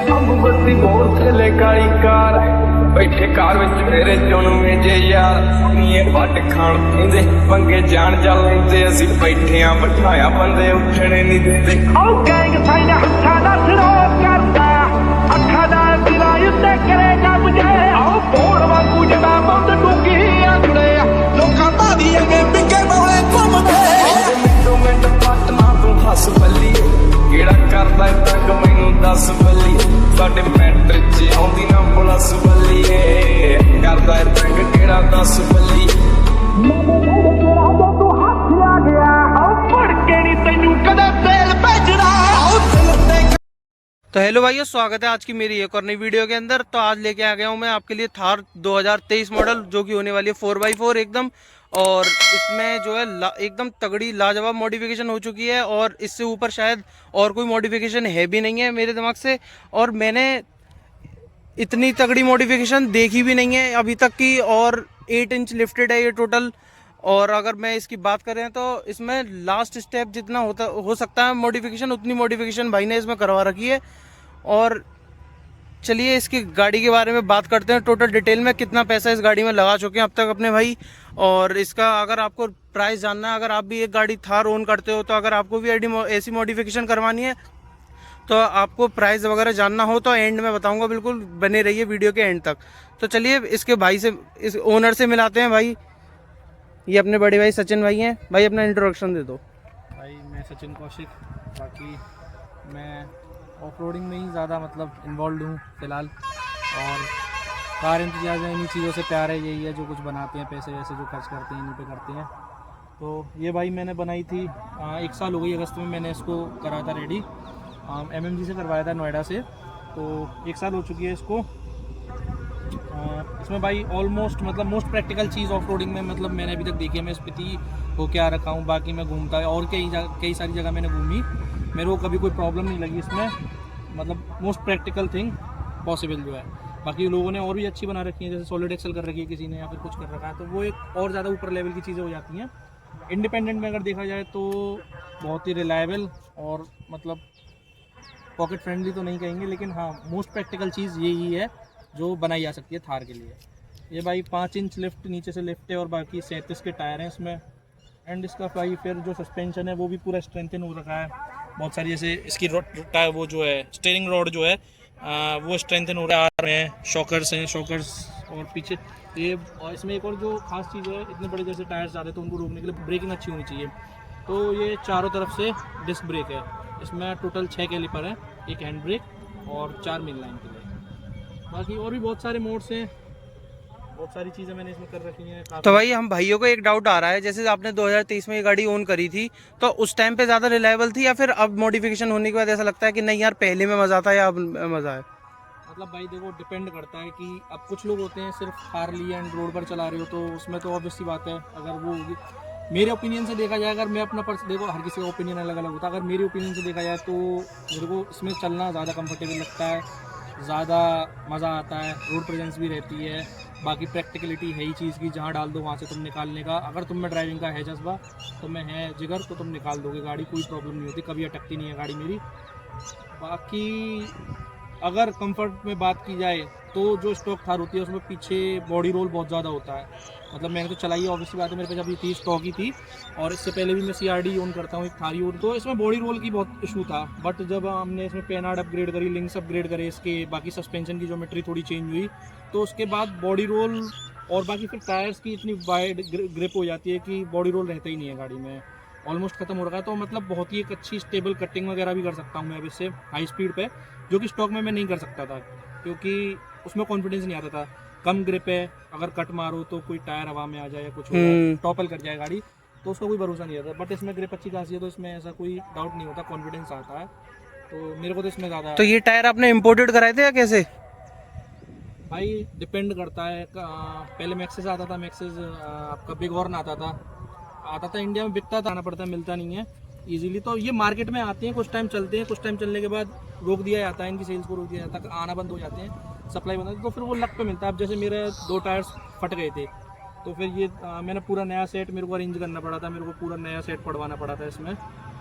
बत्ती मोड़ थले काली कार बैठे कार विच मेरे चुनवे जे यार नीए वट खाण पींदे पंगे जान जा लैंदे असीं बैठे आ बिठाया बंदे उठणे नहीं दिंदे ओ गैंग साइड हत्था दा सिरो करदा अखा दा दिला उत्ते करेगा मुझे ओ बोड़ वांगू जदा बंद डूगी आखड़े लोकां दा दी अगे बिके बौले घुमदे मिंटो मिंट पटना तू हस बल्ली केड़ा करदा तंग मैनू दस बल्ली साडे मैट च आउंदी ना प्लस बल्लीए करदा तंग केड़ा दस बल्ली तू हाथ आ गया मुड़ के नहीं तैनू कदे तेल भेजना। तो हेलो भाइयों, स्वागत है आज की मेरी एक और नई वीडियो के अंदर। तो आज लेके आ गया हूँ मैं आपके लिए थार 2023 मॉडल, जो कि होने वाली है 4x4 एकदम। और इसमें जो है एकदम तगड़ी लाजवाब मॉडिफिकेशन हो चुकी है, और इससे ऊपर शायद और कोई मॉडिफिकेशन है भी नहीं है मेरे दिमाग से। और मैंने इतनी तगड़ी मॉडिफिकेशन देखी भी नहीं है अभी तक की। और 8 इंच लिफ्टेड है ये टोटल। और अगर मैं इसकी बात करें तो इसमें लास्ट स्टेप जितना हो सकता है मॉडिफिकेशन, उतनी मॉडिफिकेशन भाई ने इसमें करवा रखी है। और चलिए इसकी गाड़ी के बारे में बात करते हैं टोटल डिटेल में, कितना पैसा इस गाड़ी में लगा चुके हैं अब तक अपने भाई। और इसका अगर आपको प्राइस जानना है, अगर आप भी एक गाड़ी थार ओन करते हो, तो अगर आपको भी ऐसी मॉडिफिकेशन करवानी है, तो आपको प्राइस वगैरह जानना हो तो एंड में बताऊंगा, बिल्कुल बने रहिए वीडियो के एंड तक। तो चलिए इसके भाई से, इस ओनर से मिलाते हैं भाई। ये अपने बड़े भाई सचिन भाई हैं। भाई अपना इंट्रोडक्शन दे दो। भाई मैं सचिन कौशिक, बाकी मैं ऑफ रोडिंग में ही ज़्यादा मतलब इन्वॉल्व हूँ फ़िलहाल। और कार इंतजाज है, इन्हीं चीज़ों से प्यार है, यही है जो कुछ बनाते हैं, पैसे वैसे जो खर्च करते हैं इन्हीं पे करते हैं। तो ये भाई मैंने बनाई थी 1 साल हो गई, अगस्त में मैंने इसको करा था रेडी। MMG से करवाया था, नोएडा से। तो 1 साल हो चुकी है इसको। इसमें भाई ऑलमोस्ट मतलब मोस्ट प्रैक्टिकल चीज़ ऑफ रोडिंग में मतलब मैंने अभी तक देखी है। मैं स्पीति हो के आ रखा हूँ, बाकी मैं घूमता है और कई सारी जगह मैंने घूमी, मेरे को कभी कोई प्रॉब्लम नहीं लगी इसमें। मतलब मोस्ट प्रैक्टिकल थिंग पॉसिबल जो है। बाकी लोगों ने और भी अच्छी बना रखी है, जैसे सॉलिड एक्सल कर रखी है किसी ने, या फिर कुछ कर रखा है, तो वो एक और ज़्यादा ऊपर लेवल की चीज़ें हो जाती हैं। इंडिपेंडेंट में अगर देखा जाए तो बहुत ही रिलायबल और मतलब पॉकेट फ्रेंडली तो नहीं कहेंगे, लेकिन हाँ मोस्ट प्रैक्टिकल चीज़ यही है जो बनाई जा सकती है थार के लिए। ये भाई 5 इंच लिफ्ट नीचे से लिफ्ट है, और बाकी 37 के टायर हैं इसमें। एंड इसका भाई फिर जो सस्पेंशन है वो भी पूरा स्ट्रेंथन हो रखा है बहुत सारी, जैसे इसकी टायर वो जो है स्टीयरिंग रॉड जो है वो स्ट्रेंथन हो रहा है। शॉकर्स हैं, शॉकर्स। और पीछे ये, और इसमें एक और जो खास चीज़ है, इतने बड़े जैसे टायर्स जाते हैं तो उनको रोकने के लिए ब्रेकिंग अच्छी होनी चाहिए। तो ये चारों तरफ से डिस्क ब्रेक है। इसमें टोटल 6 कैलिपर है, एक हैंड ब्रेक और 4 मेन लाइन के लिए। बाकी और भी बहुत सारे मोड्स हैं, बहुत सारी चीज़ें मैंने इसमें कर रखी हैं। तो भाई हम भाइयों को एक डाउट आ रहा है, जैसे आपने 2023 में ये गाड़ी ओन करी थी, तो उस टाइम पे ज़्यादा रिलायबल थी, या फिर अब मॉडिफिकेशन होने के बाद ऐसा लगता है कि नहीं यार पहले में मज़ा था या अब मज़ा है? मतलब भाई देखो, डिपेंड करता है कि अब कुछ लोग होते हैं सिर्फ हार्ली एंड रोड पर चला रहे हो, तो उसमें तो ऑब्वियस सी बात है। अगर वो मेरे ओपिनियन से देखा जाए, अगर मैं अपना देखो हर किसी का ओपिनियन अलग अलग होता है, अगर मेरे ओपिनियन से देखा जाए तो मेरे को इसमें चलना ज़्यादा कंफर्टेबल लगता है, ज़्यादा मज़ा आता है, रोड प्रेजेंस भी रहती है। बाकी प्रैक्टिकलिटी है ही चीज़ की, जहाँ डाल दो वहाँ से तुम निकालने का, अगर तुम में ड्राइविंग का है जज्बा, तो मैं है जिगर, तो तुम निकाल दोगे गाड़ी, कोई प्रॉब्लम नहीं होती, कभी अटकती नहीं है गाड़ी मेरी। बाकी अगर कंफर्ट में बात की जाए तो जो स्टॉक थार होती है उसमें पीछे बॉडी रोल बहुत ज़्यादा होता है। मतलब मैंने तो चलाई है, ऑब्वियसली बात है, मेरे पास अभी थी, स्टॉक ही थी। और इससे पहले भी मैं CRD ओन करता हूँ, एक थारी ओन, तो इसमें बॉडी रोल की बहुत इशू था। बट जब हमने इसमें पेनार्ड अपग्रेड करी, लिंक्स अपग्रेड करे, इसके बाकी सस्पेंशन की ज्योमेट्री थोड़ी चेंज हुई, तो उसके बाद बॉडी रोल और बाकी फिर टायर्स की इतनी वाइड ग्रिप हो जाती है कि बॉडी रोल रहता ही नहीं है गाड़ी में, ऑलमोस्ट खत्म हो रखा है। तो मतलब बहुत ही एक अच्छी स्टेबल कटिंग वगैरह भी कर सकता हूँ मैं अब इससे हाई स्पीड पे, जो कि स्टॉक में मैं नहीं कर सकता था, क्योंकि उसमें कॉन्फिडेंस नहीं आता था। कम ग्रिप है, अगर कट मारो तो कोई टायर हवा में आ जाए या कुछ हो जाए, टॉपल कर जाए गाड़ी, तो उसका कोई भरोसा नहीं आता। बट इसमें ग्रिप अच्छी खासी है, तो इसमें ऐसा कोई डाउट नहीं होता, कॉन्फिडेंस आता है। तो मेरे को तो इसमें ज़्यादा। तो ये टायर आपने इम्पोर्टेड कराए थे या कैसे? भाई डिपेंड करता है। पहले मैक्सेस आता था, मैक्सेस आपका बिग हॉर्न आता था इंडिया में, बिकता था, आना पड़ता है, मिलता नहीं है इजीली। तो ये मार्केट में आते हैं, कुछ टाइम चलते हैं, कुछ टाइम चलने के बाद रोक दिया जाता है, इनकी सेल्स को रोक दिया जाता है, आना बंद हो जाते हैं, सप्लाई बंद होती है, तो फिर वो लक पे मिलता है। अब जैसे मेरे 2 टायर्स फट गए थे, तो फिर ये मैंने पूरा नया सेट मेरे को अरेंज करना पड़ा था, मेरे को पूरा नया सेट पड़वाना पड़ा था इसमें।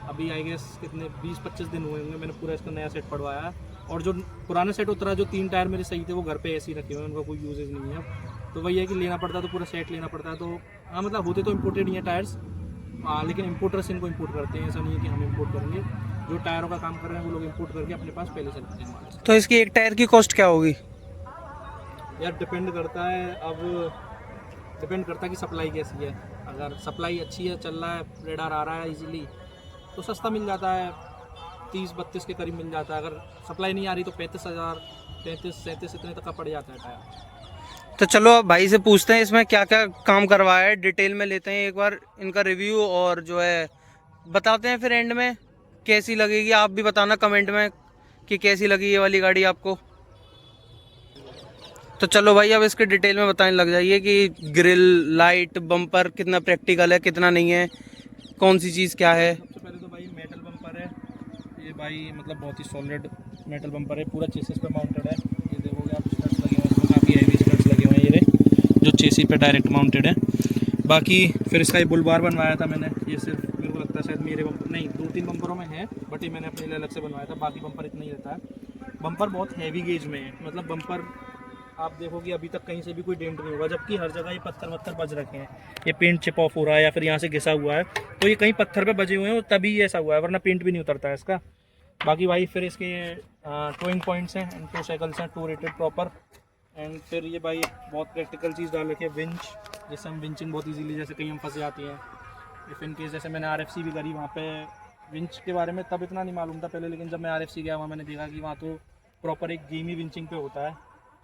अभी आई गेस कितने 20-25 दिन हुए होंगे मैंने पूरा इसका नया सेट पड़वाया। और जो पुराना सेट उतरा, जो 3 टायर मेरे सही थे वो घर पे ऐसे ही रखे हुए हैं, उनका कोई यूजेज नहीं है अब। तो वही है कि लेना पड़ता है तो पूरा सेट लेना पड़ता है। तो हाँ मतलब होते तो इम्पोर्टेड ही हैं टायर्स, लेकिन इम्पोर्टर्स इनको इम्पोर्ट करते हैं, ऐसा नहीं है कि हम इम्पोर्ट करेंगे। जो टायरों का काम कर रहे हैं वो लोग इम्पोर्ट करके अपने पास पहले से रखते हैं। तो इसकी एक टायर की कॉस्ट क्या होगी? यार डिपेंड करता है, अब डिपेंड करता है कि सप्लाई कैसी है। अगर सप्लाई अच्छी है, चल रहा है, रेडार आ रहा है इजीली, तो सस्ता मिल जाता है, 30-32 के करीब मिल जाता है। अगर सप्लाई नहीं आ रही तो 35,000, 33-37 इतने तक का पड़ जाता है टायर। तो चलो अब भाई से पूछते हैं इसमें क्या क्या काम करवाया है, डिटेल में लेते हैं एक बार इनका रिव्यू, और जो है बताते हैं फिर एंड में कैसी लगेगी। आप भी बताना कमेंट में कि कैसी लगी ये वाली गाड़ी आपको। तो चलो भाई अब इसके डिटेल में बताने लग जाइए कि ग्रिल, लाइट, बम्पर कितना प्रैक्टिकल है, कितना नहीं है, कौन सी चीज़ क्या है। सबसे पहले तो भाई मेटल बम्पर है ये भाई, मतलब बहुत ही सॉलिड मेटल बम्पर है, पूरा चेसिस पे माउंटेड है। ये देखोगे आप, स्टड्स लगे हुए हैं इसमें, काफ़ी हैवी स्टड्स लगे हुए हैं ये जो चेसिस पे डायरेक्ट माउंटेड है। बाकी फिर इसका ये बुल बार बनवाया था मैंने, ये सिर्फ मेरे को लगता है शायद मेरे बम्पर नहीं 2-3 बम्परों में है, बट ये मैंने अपने लिए अलग से बनवाया था। बाकी बम्पर इतना ही रहता है। बम्पर बहुत हैवी गेज में है, मतलब बम्पर आप देखोगे अभी तक कहीं से भी कोई डेंट नहीं होगा, जबकि हर जगह ये पत्थर वत्थर बज रखे हैं। ये पेंट चिप ऑफ हो रहा है या फिर यहाँ से घिसा हुआ है, तो ये कहीं पत्थर पे बजे हुए हैं तभी ये ऐसा हुआ है, वरना पेंट भी नहीं उतरता है इसका। बाकी भाई फिर इसके टोइंग पॉइंट्स हैं एंड 2 साइकिल्स हैं, 2 रेटेड प्रॉपर। एंड फिर ये भाई बहुत प्रैक्टिकल चीज़ डाल रखी है, विंच, जैसे हम विंचिंग बहुत ईजीली, जैसे कहीं हम फंस जाती हैं, इफ इन केस जैसे मैंने RFC भी करी, वहाँ पे विंच के बारे में तब इतना नहीं मालूम था पहले, लेकिन जब मैं RFC गया वहाँ मैंने देखा कि वहाँ तो प्रॉपर एक गेम ही विंचिंग पे होता है,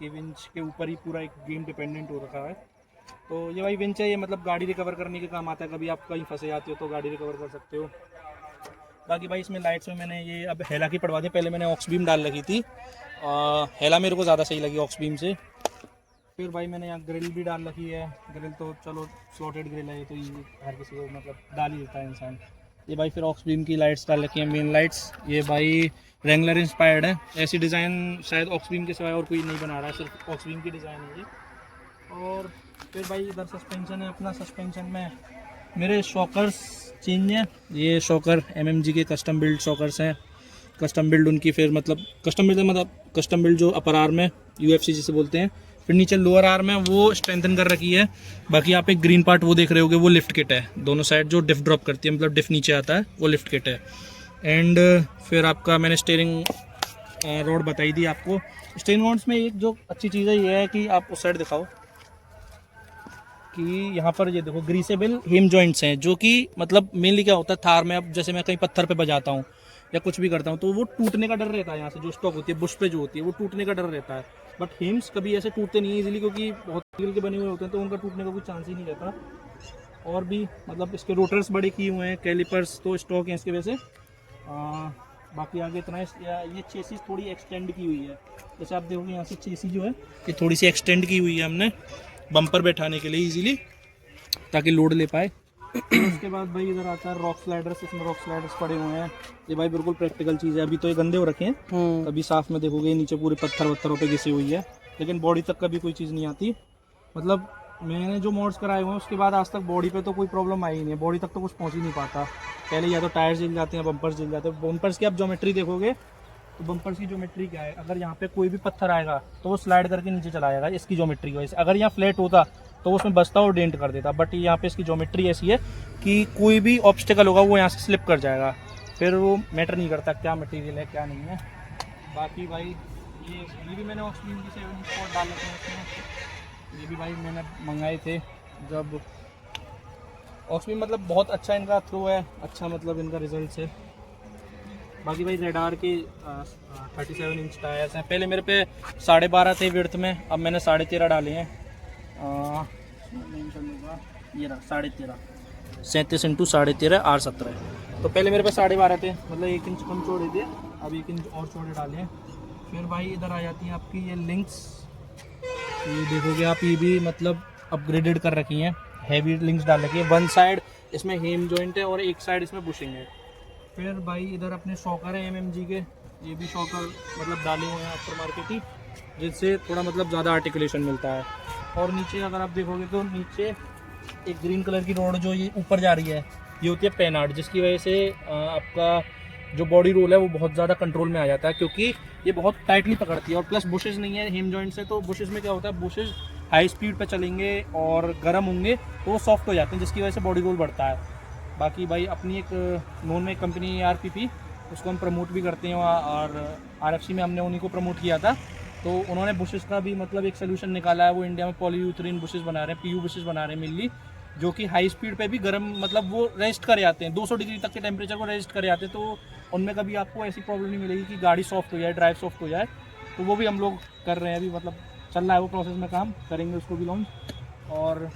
कि विंच के ऊपर ही पूरा एक गेम डिपेंडेंट हो रखा है। तो ये भाई विंच है, ये मतलब गाड़ी रिकवर करने के काम आता है, कभी आप कहीं फंसे जाते हो तो गाड़ी रिकवर कर सकते हो। बाकी भाई इसमें लाइट्स में मैंने ये अब हेला की पड़वा दी, पहले मैंने ऑक्स बीम डाल रखी थी, हेला मेरे को ज़्यादा सही लगी ऑक्स बीम से। फिर भाई मैंने यहाँ ग्रिल भी डाल रखी है, ग्रिल तो चलो स्लॉटेड ग्रिल है, ये तो ये हर किसी को मतलब डाल ही देता है इंसान। ये भाई फिर ऑक्स बीम की लाइट्स डाल रखी हैं, मेन लाइट्स। ये भाई रेंगलर इंस्पायर्ड है, ऐसी डिज़ाइन शायद ऑक्स बीम के सिवाय और कोई नहीं बना रहा है, सिर्फ ऑक्स बीम की डिज़ाइन है ये। और फिर भाई इधर सस्पेंशन है अपना, सस्पेंशन में मेरे शॉकर्स चेंज हैं, ये शॉकर MMG के कस्टम बिल्ड शॉकर्स हैं, कस्टम बिल्ड उनकी, फिर मतलब कस्टम बिल्ड जो अपर आर्म है UFC जिसे बोलते हैं, फिर नीचे लोअर आर्म है वो स्ट्रेंथन कर रखी है। बाकी आप एक ग्रीन पार्ट वो देख रहे होगे वो लिफ्ट किट है, दोनों साइड जो डिफ ड्रॉप करती है, मतलब डिफ नीचे आता है वो लिफ्ट किट है। एंड फिर आपका मैंने स्टीयरिंग रोड बताई दी आपको। स्टीयरिंग रोड्स में एक जो अच्छी चीज़ है ये है कि आप उस साइड दिखाओ कि यहाँ पर ये देखो ग्रीसेबल हिम जॉइंट्स हैं, जो कि मतलब मेनली क्या होता है थार में, अब जैसे मैं कहीं पत्थर पे बजाता हूँ या कुछ भी करता हूँ तो वो टूटने का डर रहता है, यहाँ से जो स्टॉक होती है बुश पे जो होती है वो टूटने का डर रहता है। बट हिम्स कभी ऐसे टूटते नहीं है इजीली, क्योंकि बहुत स्टील के बने हुए होते हैं तो उनका टूटने का कोई चांस ही नहीं रहता। और भी मतलब इसके रोटर्स बड़े किए हुए हैं, कैलिपर्स तो स्टॉक हैं इसके वजह से। बाकी आगे इतना ये चेसिस थोड़ी एक्सटेंड की हुई है, जैसे आप देखोगे यहाँ से चेसिस जो है ये थोड़ी सी एक्सटेंड की हुई है हमने बम्पर बैठाने के लिए इजीली, ताकि लोड ले पाए। उसके बाद भाई इधर आता है रॉक स्लाइडर्स, इसमें रॉक स्लाइडर्स पड़े हुए हैं, ये भाई बिल्कुल प्रैक्टिकल चीज़ है। अभी तो ये गंदे हो रखे हैं, कभी साफ में देखोगे नीचे पूरे पत्थर वत्थरों पे घिसी हुई है, लेकिन बॉडी तक कभी कोई चीज़ नहीं आती। मतलब मैंने जो मोड्स कराए हुए हैं उसके बाद आज तक बॉडी पे तो कोई प्रॉब्लम आई नहीं है, बॉडी तक तो कुछ पहुंच ही नहीं पाता। पहले या तो टायर्स जल जाते हैं, बम्पर्स जल जाते हैं। बम्पर्स की आप ज्योमेट्री देखोगे तो बम्पर्स की ज्योमेट्री क्या है, अगर यहाँ पे कोई भी पत्थर आएगा तो वो स्लाइड करके नीचे चला जाएगा, इसकी ज्योमेट्री की वजह से। अगर यहाँ फ्लैट होता तो उसमें बचता और डेंट कर देता, बट यहाँ पे इसकी ज्योमेट्री ऐसी है कि कोई भी ऑब्स्टिकल होगा वो यहाँ से स्लिप कर जाएगा, फिर वो मैटर नहीं करता क्या मटेरियल है क्या नहीं है। बाकी भाई ये भी मैंने ऑक्सीजन की 7 स्पॉट डाल रखे हैं इसमें, ये भी भाई मैंने मंगाए थे जब ऑक्सीजन, मतलब बहुत अच्छा इनका थ्रो है, अच्छा मतलब इनका रिजल्ट है। बाकी भाई रेडार के 37 इंच टायर्स हैं, पहले मेरे पे 12.5 थे विड्थ में, अब मैंने 13.5 डाले हैं। ये रहा 13.5, 37 इंटू 13.5 R17। तो पहले मेरे पे 12.5 थे, मतलब 1 इंच कम चौड़े थे, अब 1 इंच और चौड़े डाले हैं। फिर भाई इधर आ जाती हैं आपकी ये लिंक्स, ये देखोगे आप ये भी मतलब अपग्रेडेड कर रखी हैं, हैवी लिंक्स डाल रखी है। वन साइड इसमें हेम जॉइंट है और एक साइड इसमें बुशिंग है। फिर भाई इधर अपने शॉकर है MMG के, ये भी शॉकर मतलब डाले हुए हैं आफ्टर मार्केट ही, जिससे थोड़ा मतलब ज़्यादा आर्टिकुलेशन मिलता है। और नीचे अगर आप देखोगे तो नीचे एक ग्रीन कलर की रोड जो ये ऊपर जा रही है ये होती है पेनार्ड, जिसकी वजह से आपका जो बॉडी रोल है वो बहुत ज़्यादा कंट्रोल में आ जाता है, क्योंकि ये बहुत टाइटली पकड़ती है और प्लस बुशेस नहीं है हेम जॉइंट से। तो बुशेस में क्या होता है, बुशेस हाई स्पीड पे चलेंगे और गर्म होंगे तो वो सॉफ्ट हो जाते हैं, जिसकी वजह से बॉडी रोल बढ़ता है। बाकी भाई अपनी एक नॉन में कंपनी है RPP, उसको हम प्रमोट भी करते हैं, और RFC में हमने उन्हीं को प्रमोट किया था। तो उन्होंने बुशेस का भी मतलब एक सोल्यूशन निकाला है। वो इंडिया में पॉलीयूथरीन बुशेस बना रहे हैं, PU बुशेस बना रहे हैं मिलली, जो कि हाई स्पीड पे भी गर्म मतलब वो रेस्ट करे आते हैं, 200 डिग्री तक के टेम्परेचर को रेस्ट करे आते हैं। तो उनमें कभी आपको ऐसी प्रॉब्लम नहीं मिलेगी कि गाड़ी सॉफ्ट हो जाए, ड्राइव सॉफ्ट हो जाए। तो वो भी हम लोग कर रहे हैं अभी, मतलब चल रहा है वो प्रोसेस में, काम करेंगे उसको भी लॉन्च। और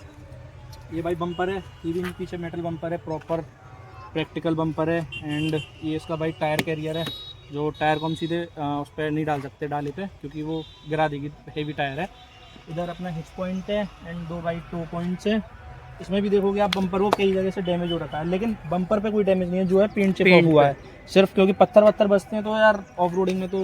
ये भाई बम्पर है, ये भी पीछे मेटल बम्पर है, प्रॉपर प्रैक्टिकल बम्पर है। एंड ये इसका भाई टायर कैरियर है, जो टायर को हम सीधे उस पर नहीं डाल सकते डाले पे, क्योंकि वो गिरा देगी, हेवी टायर है। इधर अपना हिच पॉइंट है एंड 2 भाई टो पॉइंट्स है। इसमें भी देखोगे आप बम्पर को कई जगह से डैमेज हो रखा है, लेकिन बम्पर पे कोई डैमेज नहीं है, जो है पेंट चिपका हुआ है सिर्फ, क्योंकि पत्थर वत्थर बसते हैं तो यार ऑफ रोडिंग में तो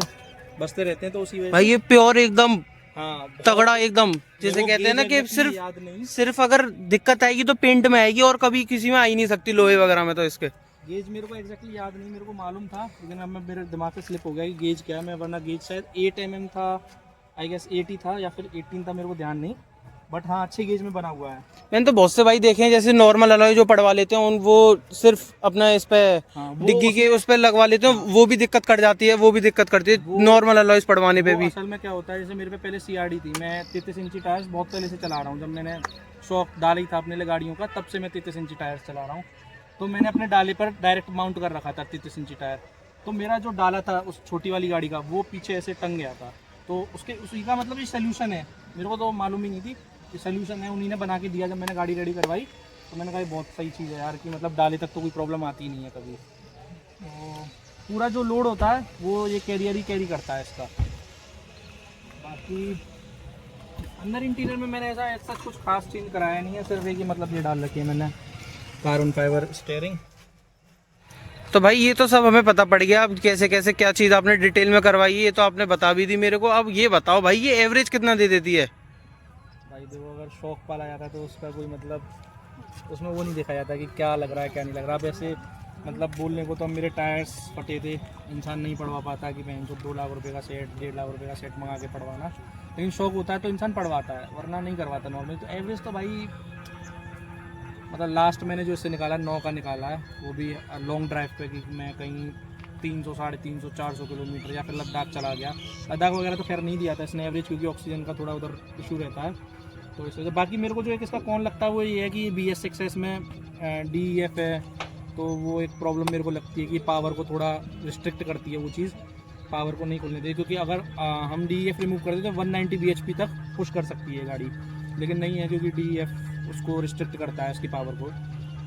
बसते रहते हैं, तो उसी वजह भाई ये प्योर एकदम हाँ तगड़ा एकदम, जैसे कहते हैं ना कि सिर्फ अगर दिक्कत आएगी तो पेंट में आएगी और कभी किसी में आ ही नहीं सकती लोहे वगैरह में। तो इसके गेज मेरे को एग्जैक्टली याद नहीं, मेरे को मालूम था लेकिन अब मैं मेरे दिमाग से स्लिप हो गया कि गेज क्या है। मैं वरना गेज शायद 8 mm था, आई गेस 80 था या फिर 18 था, मेरे को ध्यान नहीं, बट हाँ अच्छे गेज में बना हुआ है। मैंने तो बहुत से भाई देखे हैं, जैसे नॉर्मल अलॉय जो पड़वा लेते हैं वो सिर्फ अपना इस पे डिग्गी के उस पे लगवा लेते हैं, वो भी दिक्कत कर जाती है, वो भी दिक्कत करती है नॉर्मल अलॉयज पड़वाने पे भी। असल में क्या होता है, जैसे मेरे पे पहले CRD थी, मैं 33 इंची टायर्स बहुत पहले से चला रहा हूँ। जब मैंने शौक डाला ही था अपने लिए गाड़ियों का, तब से मैं 33 इंची टायर्स चला रहा हूँ। तो मैंने अपने डाले पर डायरेक्ट माउंट कर रखा था 33 इंची टायर। तो मेरा जो डाला था उस छोटी वाली गाड़ी का, वो पीछे ऐसे टंग गया था। तो उसी का मतलब ये सोल्यूशन है, मेरे को तो मालूम ही नहीं थी ये सोल्यूशन है, उन्हीं ने बना के दिया। जब मैंने गाड़ी रेडी करवाई तो मैंने कहा बहुत सही चीज़ है यार, कि मतलब डाले तक तो कोई प्रॉब्लम आती ही नहीं है कभी। तो पूरा जो लोड होता है वो ये कैरियर ही कैरी करता है इसका। बाकी अंदर इंटीरियर में मैंने ऐसा कुछ खास चेंज कराया नहीं है, सिर्फ एक ही मतलब ये डाल रखी है मैंने कार्बन फाइबर स्टीयरिंग। तो भाई ये तो सब हमें पता पड़ गया, अब कैसे कैसे क्या चीज़ आपने डिटेल में करवाई है ये तो आपने बता भी दी मेरे को। अब ये बताओ भाई ये एवरेज कितना दे देती है? भाई देखो, अगर शौक पाला जाता है तो उसका कोई मतलब उसमें वो नहीं देखा जाता कि क्या लग रहा है क्या नहीं लग रहा। अब ऐसे मतलब बोलने को तो अब मेरे टायर्स फटे थे, इंसान नहीं पड़वा पाता कि मैं 2 लाख रुपए का सेट 1.5 लाख रुपए का सेट मंगा के पड़वाना, लेकिन शौक होता है तो इंसान पड़वाता है, वरना नहीं करवाता नॉर्मली। तो एवरेज तो भाई मतलब लास्ट मैंने जो इससे निकाला 9 का निकाला है, वो भी लॉन्ग ड्राइव पे, कि मैं कहीं 300, 350, 400 किलोमीटर या फिर लद्दाख चला गया। लद्दाख वगैरह तो खैर नहीं दिया था इसने एवरेज, क्योंकि ऑक्सीजन का थोड़ा उधर इशू रहता है, तो इस वजह। बाकी मेरे को जो एक इसका कौन लगता है वो ये है कि BS6 में DEF है, तो वो एक प्रॉब्लम मेरे को लगती है कि पावर को थोड़ा रिस्ट्रिक्ट करती है वो चीज़, पावर को नहीं खोलने देती। क्योंकि अगर हम DEF रिमूव कर दें तो 190 bhp तक पुश कर सकती है गाड़ी, लेकिन नहीं है क्योंकि DEF उसको रिस्ट्रिक्ट करता है उसकी पावर को।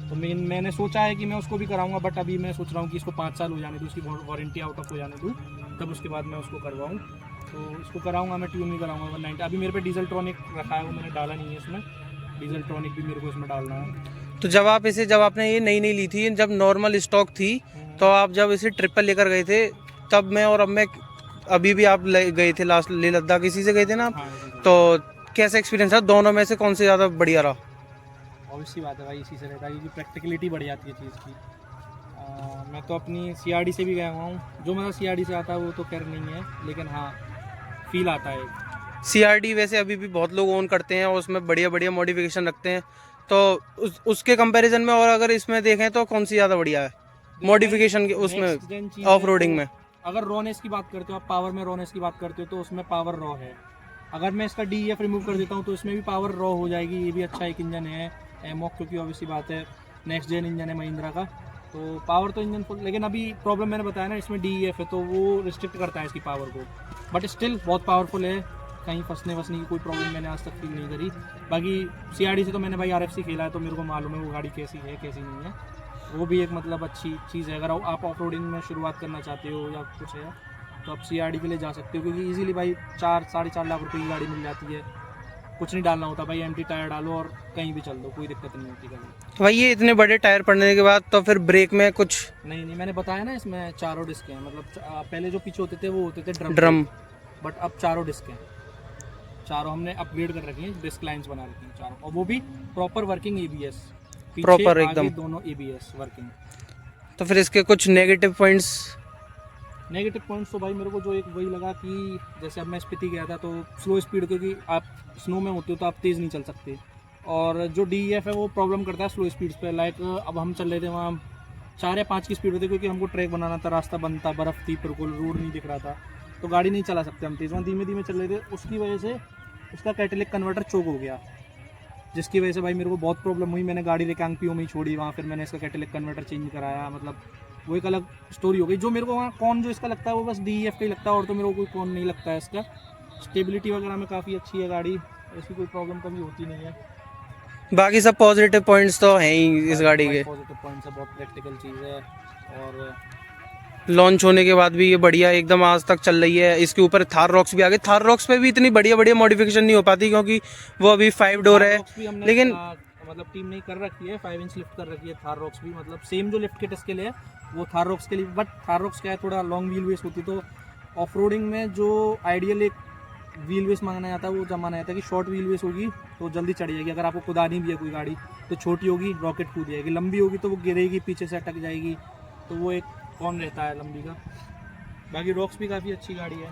तो मैंने सोचा है कि मैं उसको भी कराऊंगा, बट अभी मैं सोच रहा हूँ कि इसको 5 साल हो जाने दूँ, उसकी वारंटी आउट ऑफ हो जाने दूँ, तब उसके बाद मैं उसको करवाऊँ। तो इसको कराऊंगा मैं, ट्यून नहीं कराऊंगा 190। अभी मेरे पे डीजल ट्रॉनिक रखा है, वो मैंने डाला नहीं है इसमें, डीजल ट्रॉनिक भी मेरे को इसमें डालना है। तो जब आपने ये नई ली थी, जब नॉर्मल स्टॉक थी, तो आप जब इसे ट्रिपल लेकर गए थे, तब मैं और अब मैं अभी भी आप गए थे लास्ट लेह लद्दाख, इसी से गए थे ना आप? हाँ, तो कैसा एक्सपीरियंस था? दोनों में से कौन से ज़्यादा बढ़िया रहा? ऑब्वियसली बात है भाई, इसी से रहता है क्योंकि प्रैक्टिकलिटी बढ़ जाती है चीज़ की। मैं तो अपनी CRD से भी गया हुआ हूँ, जो मतलब CRD से आता है वो तो खैर नहीं है, लेकिन हाँ फील आता है। CRD वैसे अभी भी बहुत लोग ओन करते हैं और उसमें बढ़िया बढ़िया मॉडिफिकेशन रखते हैं, तो उसके कंपैरिजन में और अगर इसमें देखें तो कौन सी ज़्यादा बढ़िया है मॉडिफिकेशन के उसमें ऑफ रोडिंग में? अगर रॉनेस की बात करते हो आप, पावर में रॉनेस की बात करते हो तो उसमें पावर रॉ है। अगर मैं इसका DEF रिमूव कर देता हूँ तो इसमें भी पावर रॉ हो जाएगी। ये भी अच्छा एक इंजन है एमॉक, क्योंकि ऑब्वियसली बात है नेक्स्ट जेन इंजन है महिंद्रा का, तो पावर तो इंजन फुल। लेकिन अभी प्रॉब्लम मैंने बताया ना, इसमें DEF है तो वो रिस्ट्रिक्ट करता है इसकी पावर को, बट स्टिल बहुत पावरफुल है। कहीं फंसने की कोई प्रॉब्लम मैंने आज तक फील नहीं करी। बाकी CRD से तो मैंने भाई RFC खेला है, तो मेरे को मालूम है वो गाड़ी कैसी है कैसी नहीं है। वो भी एक मतलब अच्छी चीज़ है, अगर आप ऑफ रोडिंग में शुरुआत करना चाहते हो या कुछ है तो आप CRD के लिए जा सकते हो, क्योंकि इजीली भाई 4-4.5 लाख रुपए की गाड़ी मिल जाती है। कुछ नहीं डालना होता भाई, एम्प्टी टायर डालो और कहीं भी चल दो, कोई दिक्कत नहीं होती कभी। तो भाई ये इतने बड़े टायर पड़ने के बाद तो फिर ब्रेक में कुछ नहीं, मैंने बताया ना इसमें 4 डिस्क हैं। मतलब पहले जो पीछे होते थे वो होते थे ड्रम, बट अब 4 डिस्क हैं। 4 हमने अपग्रेड कर रखी हैं, डिस्क लाइन्स बना रखी हैं 4, और वो भी प्रॉपर वर्किंग ABS, प्रॉपर एकदम दोनों ABS वर्किंग। तो फिर इसके कुछ नेगेटिव पॉइंट्स? नेगेटिव पॉइंट्स तो भाई मेरे को जो एक वही लगा कि जैसे अब मैं स्पीति गया था तो स्लो स्पीड, क्योंकि आप स्नो में होते हो तो आप तेज़ नहीं चल सकते, और जो DEF है वो प्रॉब्लम करता है स्लो स्पीड्स पे। लाइक अब हम चल रहे थे वहाँ 4 या 5 की स्पीड होती, क्योंकि हमको ट्रैक बनाना था, रास्ता बंद था, बर्फ़ थी, बिल्कुल रोड नहीं दिख रहा था, तो गाड़ी नहीं चला सकते हम तेज़। वहाँ धीमे धीमे चल रहे थे, उसकी वजह से उसका कैटेलिक कन्वर्टर चोक हो गया, जिसकी वजह से भाई मेरे को बहुत प्रॉब्लम हुई। मैंने गाड़ी रिकांगपिओ में ही छोड़ी वहाँ, फिर मैंने इसका कैटेलिक कन्वर्टर चेंज कराया। मतलब वो एक अलग स्टोरी हो गई। जो मेरे को वहाँ कौन जो इसका लगता है वो बस DEF का ही लगता है, और तो मेरे को कोई कौन नहीं लगता है इसका। स्टेबिलिटी वगैरह में काफ़ी अच्छी है गाड़ी, ऐसी कोई प्रॉब्लम कभी होती नहीं है। बाकी सब पॉजिटिव पॉइंट्स तो हैं ही इस गाड़ी के। पॉजिटिव पॉइंट्स है, बहुत प्रैक्टिकल चीज़ है, और लॉन्च होने के बाद भी ये बढ़िया एकदम आज तक चल रही है। इसके ऊपर थार रॉक्स भी आ गए। थार रॉक्स पे भी इतनी बढ़िया बढ़िया मॉडिफिकेशन नहीं हो पाती, क्योंकि वो अभी 5 डोर है, भी हमने लेकिन मतलब टीम नहीं कर रखी है, 5 इंच लिफ्ट कर रखी है थार रॉक्स भी, मतलब सेम जो लिफ्ट किट इसके लिए है वो थार रॉक्स के लिए। बट थार रॉक्स क्या है, थोड़ा लॉन्ग व्हील बेस होती, तो ऑफ रोडिंग में जो आइडियल एक व्हील बेस मांगना जाता है वो जब माना जाता है कि शॉर्ट व्हील बेस होगी तो जल्दी चढ़ जाएगी। अगर आपको कुदानी भी है कोई गाड़ी तो छोटी होगी, रॉकेट कूद जाएगी। लंबी होगी तो वो गिरेगी, पीछे से अटक जाएगी, तो वो एक कौन रहता है लंबी का। बाकी रॉक्स भी काफ़ी अच्छी गाड़ी है।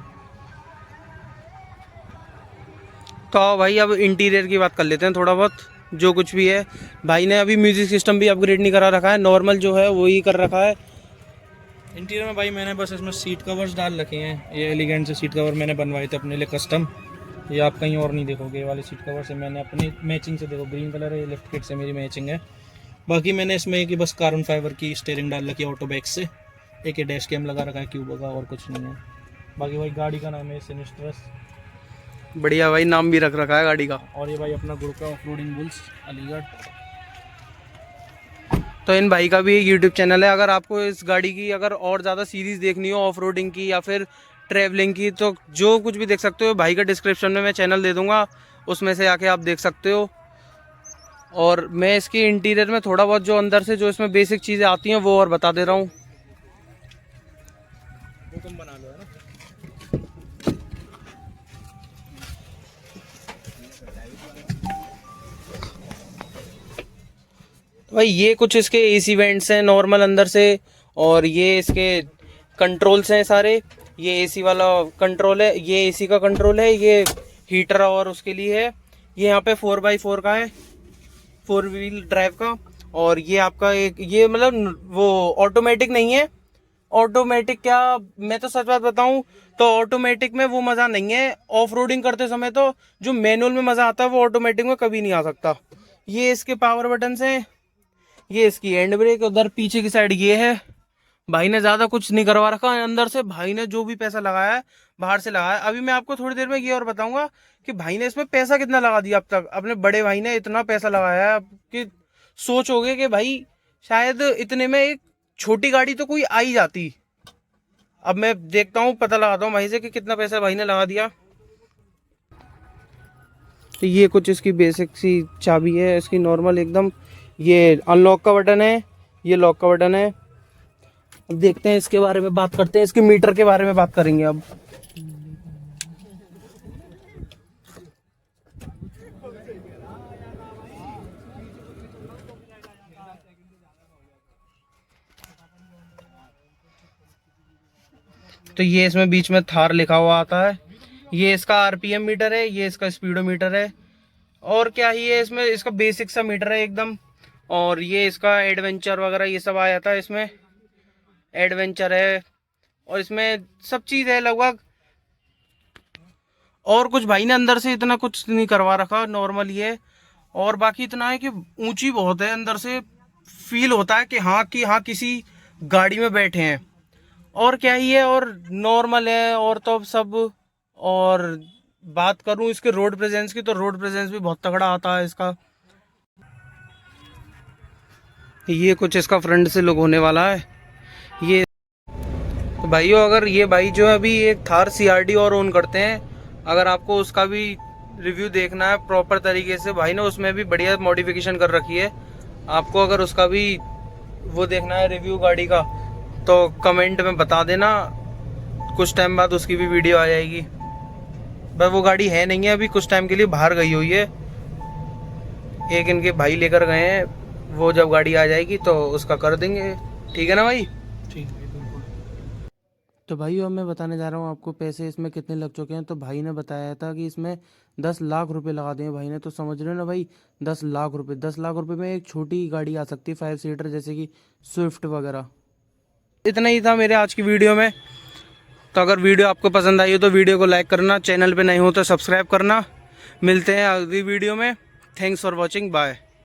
तो आओ भाई अब इंटीरियर की बात कर लेते हैं थोड़ा बहुत, जो कुछ भी है। भाई ने अभी म्यूजिक सिस्टम भी अपग्रेड नहीं करा रखा है, नॉर्मल जो है वो ही कर रखा है। इंटीरियर में भाई मैंने बस इसमें सीट कवर्स डाल रखे हैं। ये एलिगेंट से सीट कवर मैंने बनवाए थे अपने लिए कस्टम, ये आप कहीं और नहीं देखोगे। ये वाले सीट कवर से मैंने अपनी मैचिंग से, देखो ग्रीन कलर है, ये लेफ्ट किट से मेरी मैचिंग है। बाकी मैंने इसमें कि बस कार्बन फाइबर की स्टीयरिंग डाल रखी है ऑटो बैक से, एक ये डैश कैम लगा रखा है क्यूब का, और कुछ नहीं है। बाकी भाई गाड़ी का नाम है सिनिस्ट्रस, बढ़िया भाई, नाम भी रख रखा है गाड़ी का। और ये भाई अपना गुड़ का ऑफ रोडिंग बुल्स अलीगढ़। तो इन भाई का भी एक यूट्यूब चैनल है, अगर आपको इस गाड़ी की अगर और ज़्यादा सीरीज़ देखनी हो ऑफ रोडिंग की या फिर ट्रैवलिंग की, तो जो कुछ भी देख सकते हो भाई का डिस्क्रिप्शन में मैं चैनल दे दूंगा, उसमें से आके आप देख सकते हो। और मैं इसके इंटीरियर में थोड़ा बहुत जो अंदर से जो इसमें बेसिक चीज़ें आती हैं वो और बता दे रहा हूँ। वो तुम बना लो, है ना। भाई ये कुछ इसके AC वेंट्स हैं नॉर्मल अंदर से, और ये इसके कंट्रोल्स हैं सारे। ये AC वाला कंट्रोल है, ये AC का कंट्रोल है, ये हीटर और उसके लिए है। ये यहाँ पे 4x4 का है, 4 व्हील ड्राइव का। और ये आपका एक ये मतलब वो ऑटोमेटिक नहीं है। ऑटोमेटिक क्या, मैं तो सच बात बताऊं तो ऑटोमेटिक में वो मज़ा नहीं है। ऑफ रोडिंग करते समय तो जो मैनुअल में मज़ा आता है वो ऑटोमेटिक में कभी नहीं आ सकता। ये इसके पावर बटन्स हैं, ये इसकी हैंड ब्रेक, उधर पीछे की साइड ये है। भाई ने ज़्यादा कुछ नहीं करवा रखा है अंदर से, भाई ने जो भी पैसा लगाया है बाहर से लगाया है। अभी मैं आपको थोड़ी देर में ये और बताऊंगा कि भाई ने इसमें पैसा कितना लगा दिया अब तक। अपने बड़े भाई ने इतना पैसा लगाया है कि सोचोगे कि भाई शायद इतने में एक छोटी गाड़ी तो कोई आ ही जाती। अब मैं देखता हूँ, पता लगाता हूँ भाई से कि कितना पैसा भाई ने लगा दिया। तो ये कुछ इसकी बेसिक सी चाबी है इसकी नॉर्मल एकदम। ये अनलॉक का बटन है, ये लॉक का बटन है। अब देखते हैं इसके बारे में बात करते हैं, इसके मीटर के बारे में बात करेंगे अब। तो ये इसमें बीच में थार लिखा हुआ आता है। ये इसका RPM मीटर है, ये इसका स्पीडोमीटर है, और क्या ही है इसमें, इसका बेसिक सा मीटर है एकदम। और ये इसका एडवेंचर वगैरह ये सब आ जाता है, इसमें एडवेंचर है और इसमें सब चीज़ है लगभग। और कुछ भाई ने अंदर से इतना कुछ नहीं करवा रखा, नॉर्मल ही है। और बाकी इतना है कि ऊंची बहुत है, अंदर से फील होता है कि हाँ किसी गाड़ी में बैठे हैं। और क्या ही है, और नॉर्मल है और तो सब। और बात करूं इसके रोड प्रेजेंस की, तो रोड प्रेजेंस भी बहुत तगड़ा आता है इसका। ये कुछ इसका फ्रंट से लुक होने वाला है ये। तो भाइयों, अगर ये भाई जो है अभी एक थार CRD और ओन करते हैं, अगर आपको उसका भी रिव्यू देखना है प्रॉपर तरीके से, भाई ने उसमें भी बढ़िया मॉडिफिकेशन कर रखी है। आपको अगर उसका भी वो देखना है रिव्यू गाड़ी का, तो कमेंट में बता देना, कुछ टाइम बाद उसकी भी वीडियो आ जाएगी। पर वो गाड़ी है नहीं है अभी, कुछ टाइम के लिए बाहर गई हुई है, एक इनके भाई लेकर गए हैं। वो जब गाड़ी आ जाएगी तो उसका कर देंगे ठीक है ना भाई? ठीक है बिल्कुल। तो भाई अब मैं बताने जा रहा हूँ आपको पैसे इसमें कितने लग चुके हैं। तो भाई ने बताया था कि इसमें 10 लाख रुपए लगा दिए भाई ने। तो समझ रहे हो ना भाई, 10 लाख रुपए, 10 लाख रुपए में एक छोटी गाड़ी आ सकती है 5 सीटर, जैसे कि स्विफ्ट वगैरह। इतना ही था मेरे आज की वीडियो में। तो अगर वीडियो आपको पसंद आई हो तो वीडियो को लाइक करना, चैनल पे नहीं हो तो सब्सक्राइब करना। मिलते हैं अगली वीडियो में। Thanks for watching, bye.